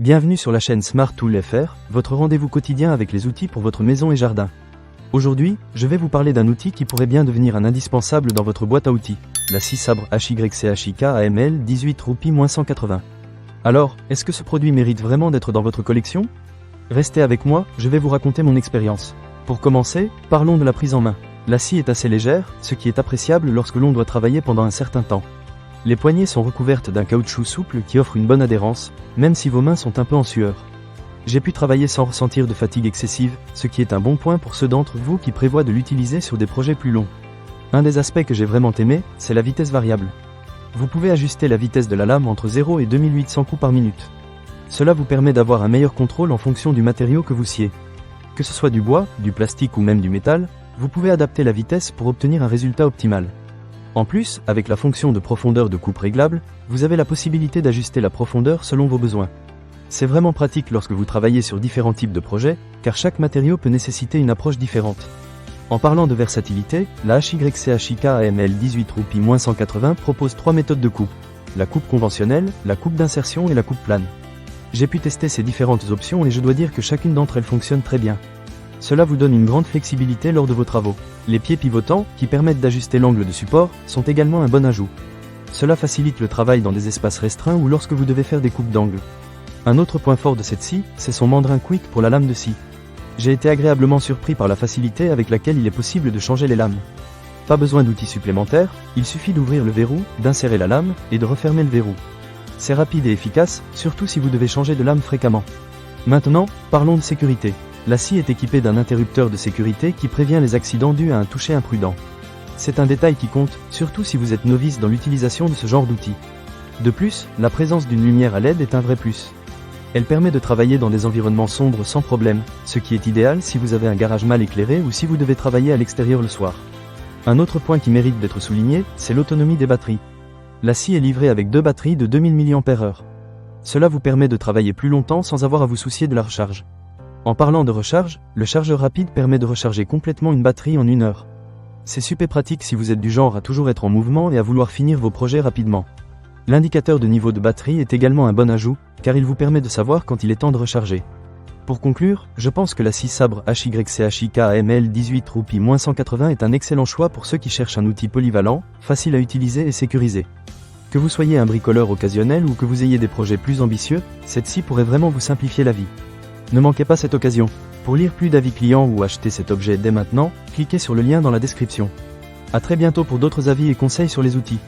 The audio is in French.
Bienvenue sur la chaîne Smart Tool FR, votre rendez-vous quotidien avec les outils pour votre maison et jardin. Aujourd'hui, je vais vous parler d'un outil qui pourrait bien devenir un indispensable dans votre boîte à outils, la scie sabre HYCHIK AML 18 roupies-180. Alors, est-ce que ce produit mérite vraiment d'être dans votre collection? Restez avec moi, je vais vous raconter mon expérience. Pour commencer, parlons de la prise en main. La scie est assez légère, ce qui est appréciable lorsque l'on doit travailler pendant un certain temps. Les poignées sont recouvertes d'un caoutchouc souple qui offre une bonne adhérence, même si vos mains sont un peu en sueur. J'ai pu travailler sans ressentir de fatigue excessive, ce qui est un bon point pour ceux d'entre vous qui prévoient de l'utiliser sur des projets plus longs. Un des aspects que j'ai vraiment aimé, c'est la vitesse variable. Vous pouvez ajuster la vitesse de la lame entre 0 et 2800 coups par minute. Cela vous permet d'avoir un meilleur contrôle en fonction du matériau que vous sciez. Que ce soit du bois, du plastique ou même du métal, vous pouvez adapter la vitesse pour obtenir un résultat optimal. En plus, avec la fonction de profondeur de coupe réglable, vous avez la possibilité d'ajuster la profondeur selon vos besoins. C'est vraiment pratique lorsque vous travaillez sur différents types de projets, car chaque matériau peut nécessiter une approche différente. En parlant de versatilité, la HYCHIK AML 18 roupies-180 propose 3 méthodes de coupe: la coupe conventionnelle, la coupe d'insertion et la coupe plane. J'ai pu tester ces différentes options et je dois dire que chacune d'entre elles fonctionne très bien. Cela vous donne une grande flexibilité lors de vos travaux. Les pieds pivotants, qui permettent d'ajuster l'angle de support, sont également un bon ajout. Cela facilite le travail dans des espaces restreints ou lorsque vous devez faire des coupes d'angle. Un autre point fort de cette scie, c'est son mandrin quick pour la lame de scie. J'ai été agréablement surpris par la facilité avec laquelle il est possible de changer les lames. Pas besoin d'outils supplémentaires, il suffit d'ouvrir le verrou, d'insérer la lame, et de refermer le verrou. C'est rapide et efficace, surtout si vous devez changer de lame fréquemment. Maintenant, parlons de sécurité. La scie est équipée d'un interrupteur de sécurité qui prévient les accidents dus à un toucher imprudent. C'est un détail qui compte, surtout si vous êtes novice dans l'utilisation de ce genre d'outils. De plus, la présence d'une lumière à LED est un vrai plus. Elle permet de travailler dans des environnements sombres sans problème, ce qui est idéal si vous avez un garage mal éclairé ou si vous devez travailler à l'extérieur le soir. Un autre point qui mérite d'être souligné, c'est l'autonomie des batteries. La scie est livrée avec 2 batteries de 2000 mAh. Cela vous permet de travailler plus longtemps sans avoir à vous soucier de la recharge. En parlant de recharge, le chargeur rapide permet de recharger complètement une batterie en 1 heure. C'est super pratique si vous êtes du genre à toujours être en mouvement et à vouloir finir vos projets rapidement. L'indicateur de niveau de batterie est également un bon ajout, car il vous permet de savoir quand il est temps de recharger. Pour conclure, je pense que la scie sabre HYCHIK AML 18 roupies-180 est un excellent choix pour ceux qui cherchent un outil polyvalent, facile à utiliser et sécurisé. Que vous soyez un bricoleur occasionnel ou que vous ayez des projets plus ambitieux, cette scie pourrait vraiment vous simplifier la vie. Ne manquez pas cette occasion. Pour lire plus d'avis clients ou acheter cet objet dès maintenant, cliquez sur le lien dans la description. À très bientôt pour d'autres avis et conseils sur les outils.